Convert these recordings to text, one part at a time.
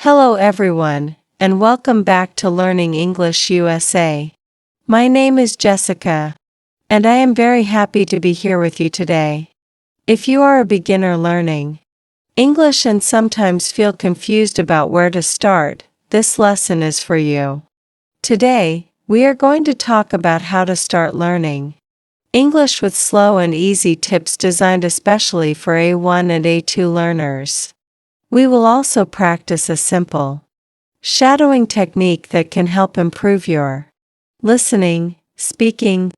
Hello everyone, and welcome back to Learning English USA. My name is Jessica, and I am very happy to be here with you today. If you are a beginner learning English and sometimes feel confused about where to start, this lesson is for you. Today, we are going to talk about how to start learning English with slow and easy tips designed especially for A1 and A2 learners. We will also practice a simple shadowing technique that can help improve your listening, speaking,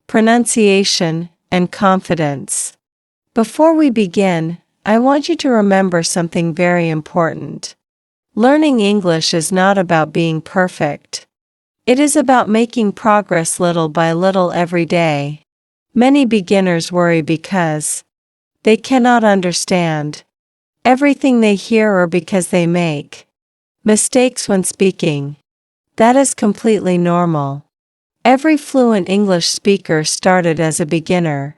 pronunciation, and confidence. Before we begin, I want you to remember something very important. Learning English is not about being perfect. It is about making progress little by little every day. Many beginners worry because they cannot understand everything they hear or because they make mistakes when speaking. That is completely normal. Every fluent English speaker started as a beginner.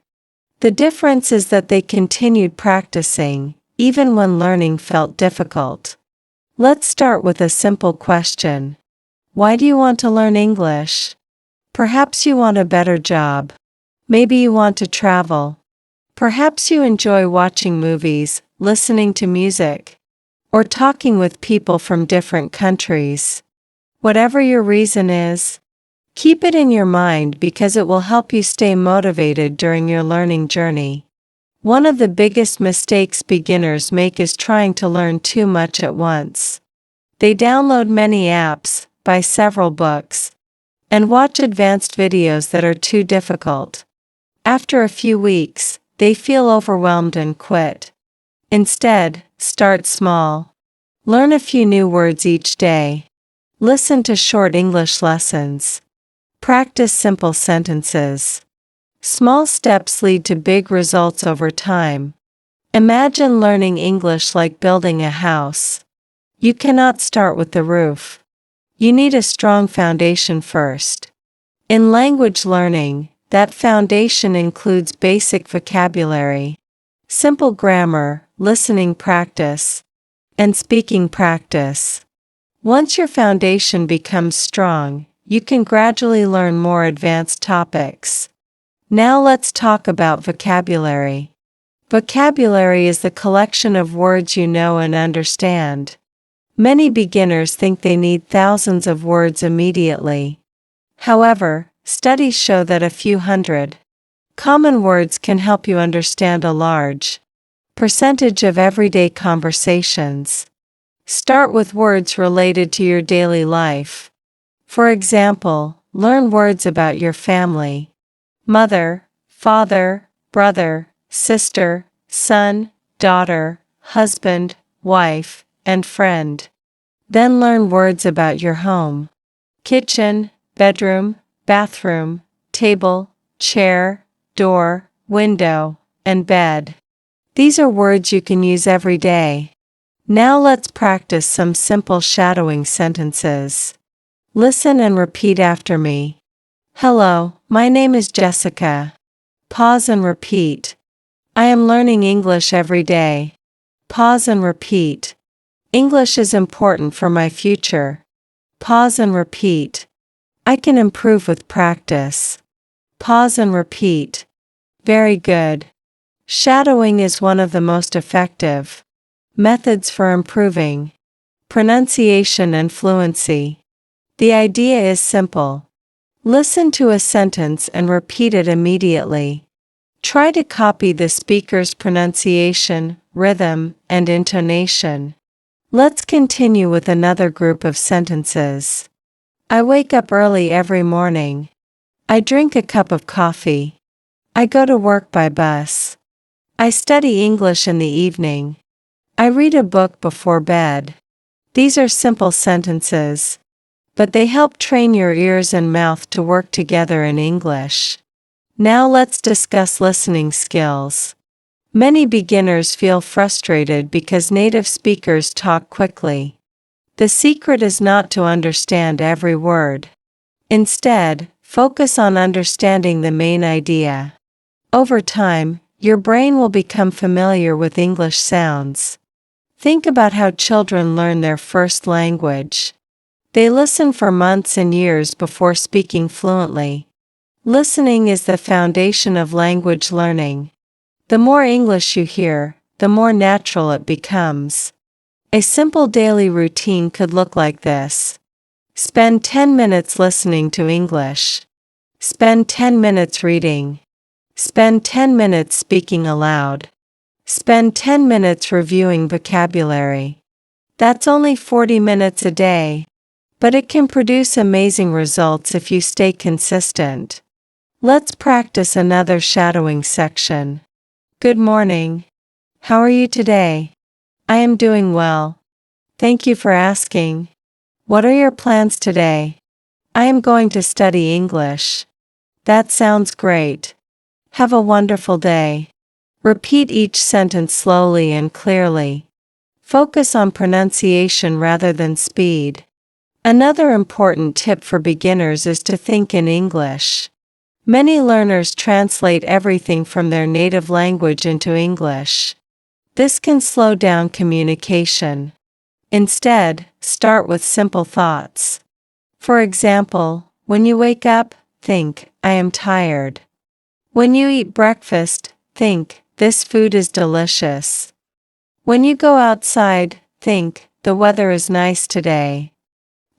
The difference is that they continued practicing, even when learning felt difficult. Let's start with a simple question. Why do you want to learn English? Perhaps you want a better job. Maybe you want to travel. Perhaps you enjoy watching movies, listening to music, or talking with people from different countries. Whatever your reason is, keep it in your mind because it will help you stay motivated during your learning journey. One of the biggest mistakes beginners make is trying to learn too much at once. They download many apps, buy several books, and watch advanced videos that are too difficult. After a few weeks, they feel overwhelmed and quit. Instead, start small. Learn a few new words each day. Listen to short English lessons. Practice simple sentences. Small steps lead to big results over time. Imagine learning English like building a house. You cannot start with the roof. You need a strong foundation first. In language learning, that foundation includes basic vocabulary, simple grammar, listening practice, and speaking practice. Once your foundation becomes strong, you can gradually learn more advanced topics. Now let's talk about vocabulary. Vocabulary is the collection of words you know and understand. Many beginners think they need thousands of words immediately. However, studies show that a few hundred common words can help you understand a large percentage of everyday conversations. Start with words related to your daily life. For example, learn words about your family: mother, father, brother, sister, son, daughter, husband, wife, and friend. Then learn words about your home: kitchen, bedroom, bathroom, table, chair, door, window, and bed. These are words you can use every day. Now let's practice some simple shadowing sentences. Listen and repeat after me. Hello, my name is Jessica. Pause and repeat. I am learning English every day. Pause and repeat. English is important for my future. Pause and repeat. I can improve with practice. Pause and repeat. Very good. Shadowing is one of the most effective methods for improving pronunciation and fluency. The idea is simple. Listen to a sentence and repeat it immediately. Try to copy the speaker's pronunciation, rhythm, and intonation. Let's continue with another group of sentences. I wake up early every morning. I drink a cup of coffee. I go to work by bus. I study English in the evening. I read a book before bed. These are simple sentences, but they help train your ears and mouth to work together in English. Now let's discuss listening skills. Many beginners feel frustrated because native speakers talk quickly. The secret is not to understand every word. Instead, focus on understanding the main idea. Over time, your brain will become familiar with English sounds. Think about how children learn their first language. They listen for months and years before speaking fluently. Listening is the foundation of language learning. The more English you hear, the more natural it becomes. A simple daily routine could look like this. Spend 10 minutes listening to English. Spend 10 minutes reading. Spend 10 minutes speaking aloud. Spend 10 minutes reviewing vocabulary. That's only 40 minutes a day. But it can produce amazing results if you stay consistent. Let's practice another shadowing section. Good morning. How are you today? I am doing well. Thank you for asking. What are your plans today? I am going to study English. That sounds great. Have a wonderful day. Repeat each sentence slowly and clearly. Focus on pronunciation rather than speed. Another important tip for beginners is to think in English. Many learners translate everything from their native language into English. This can slow down communication. Instead, start with simple thoughts. For example, when you wake up, think, I am tired. When you eat breakfast, think, this food is delicious. When you go outside, think, the weather is nice today.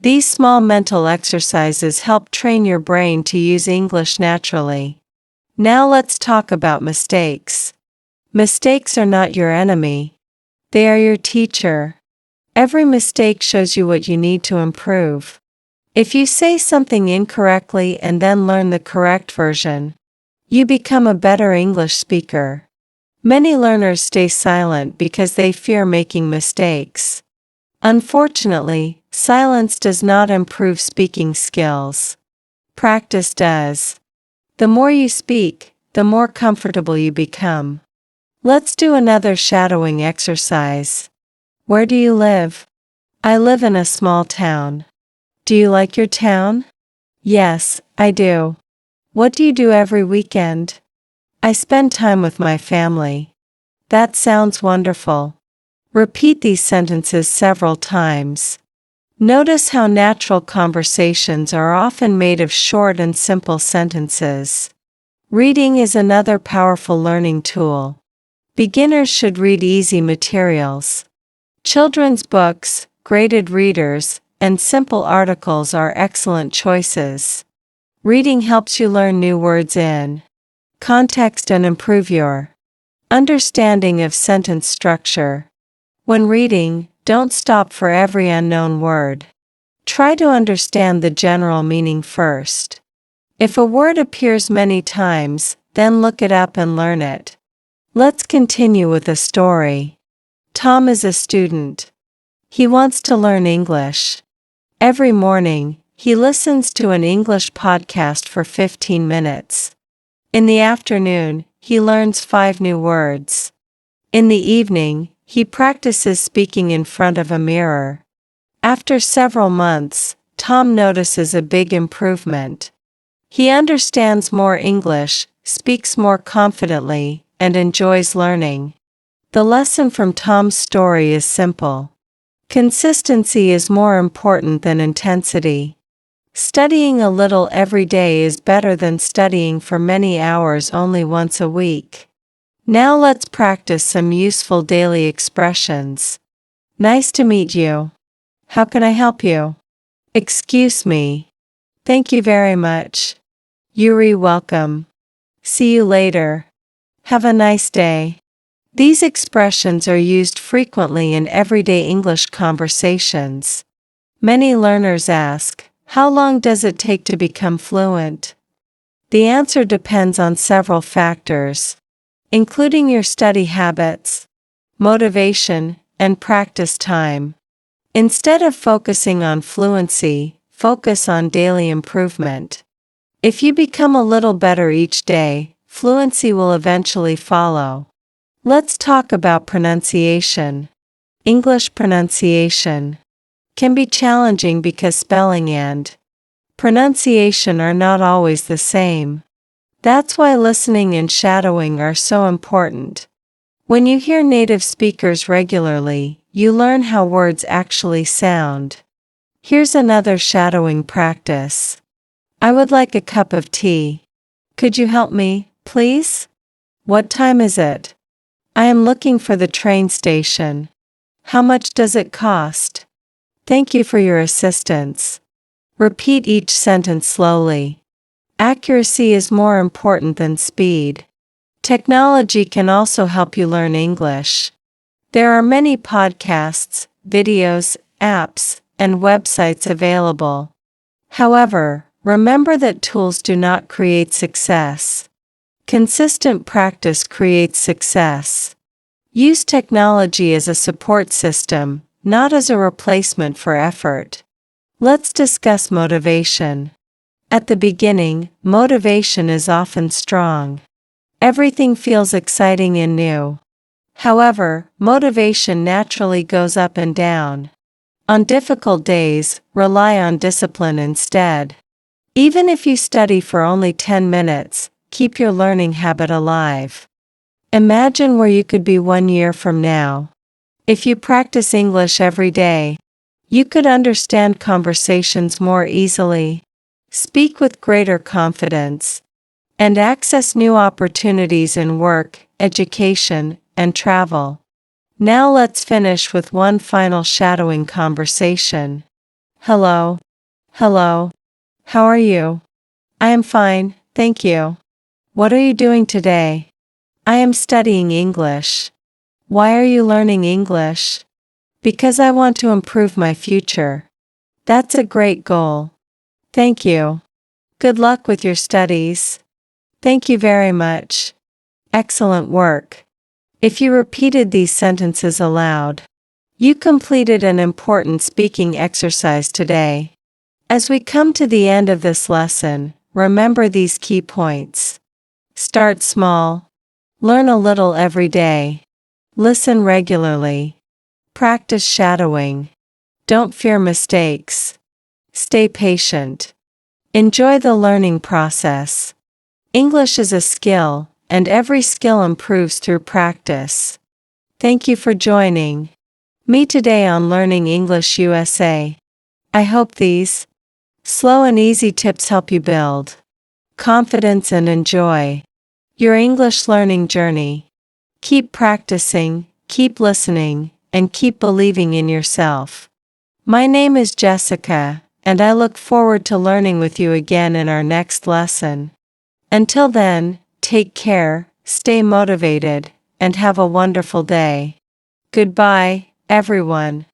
These small mental exercises help train your brain to use English naturally. Now let's talk about mistakes. Mistakes are not your enemy. They are your teacher. Every mistake shows you what you need to improve. If you say something incorrectly and then learn the correct version, you become a better English speaker. Many learners stay silent because they fear making mistakes. Unfortunately, silence does not improve speaking skills. Practice does. The more you speak, the more comfortable you become. Let's do another shadowing exercise. Where do you live? I live in a small town. Do you like your town? Yes, I do. What do you do every weekend? I spend time with my family. That sounds wonderful. Repeat these sentences several times. Notice how natural conversations are often made of short and simple sentences. Reading is another powerful learning tool. Beginners should read easy materials. Children's books, graded readers, and simple articles are excellent choices. Reading helps you learn new words in context and improve your understanding of sentence structure. When reading, don't stop for every unknown word. Try to understand the general meaning first. If a word appears many times, then look it up and learn it. Let's continue with a story. Tom is a student. He wants to learn English. Every morning, he listens to an English podcast for 15 minutes. In the afternoon, he learns 5 new words. In the evening, he practices speaking in front of a mirror. After several months, Tom notices a big improvement. He understands more English, speaks more confidently, and enjoys learning. The lesson from Tom's story is simple. Consistency is more important than intensity. Studying a little every day is better than studying for many hours only once a week. Now let's practice some useful daily expressions. Nice to meet you. How can I help you? Excuse me. Thank you very much. You're welcome. See you later. Have a nice day. These expressions are used frequently in everyday English conversations. Many learners ask, how long does it take to become fluent? The answer depends on several factors, including your study habits, motivation, and practice time. Instead of focusing on fluency, focus on daily improvement. If you become a little better each day, fluency will eventually follow. Let's talk about pronunciation. English pronunciation can be challenging because spelling and pronunciation are not always the same. That's why listening and shadowing are so important. When you hear native speakers regularly, you learn how words actually sound. Here's another shadowing practice. I would like a cup of tea. Could you help me, please? What time is it? I am looking for the train station. How much does it cost? Thank you for your assistance. Repeat each sentence slowly. Accuracy is more important than speed. Technology can also help you learn English. There are many podcasts, videos, apps, and websites available. However, remember that tools do not create success. Consistent practice creates success. Use technology as a support system, not as a replacement for effort. Let's discuss motivation. At the beginning, motivation is often strong. Everything feels exciting and new. However, motivation naturally goes up and down. On difficult days, rely on discipline instead. Even if you study for only 10 minutes, keep your learning habit alive. Imagine where you could be 1 year from now. If you practice English every day, you could understand conversations more easily, speak with greater confidence, and access new opportunities in work, education, and travel. Now let's finish with one final shadowing conversation. Hello. Hello. How are you? I am fine, thank you. What are you doing today? I am studying English. Why are you learning English? Because I want to improve my future. That's a great goal. Thank you. Good luck with your studies. Thank you very much. Excellent work. If you repeated these sentences aloud, you completed an important speaking exercise today. As we come to the end of this lesson, remember these key points. Start small. Learn a little every day. Listen regularly. Practice shadowing. Don't fear mistakes. Stay patient. Enjoy the learning process. English is a skill, and every skill improves through practice. Thank you for joining me today on Learning English USA. I hope these slow and easy tips help you build confidence and enjoy your English learning journey. Keep practicing, keep listening, and keep believing in yourself. My name is Jessica, and I look forward to learning with you again in our next lesson. Until then, take care, stay motivated, and have a wonderful day. Goodbye, everyone.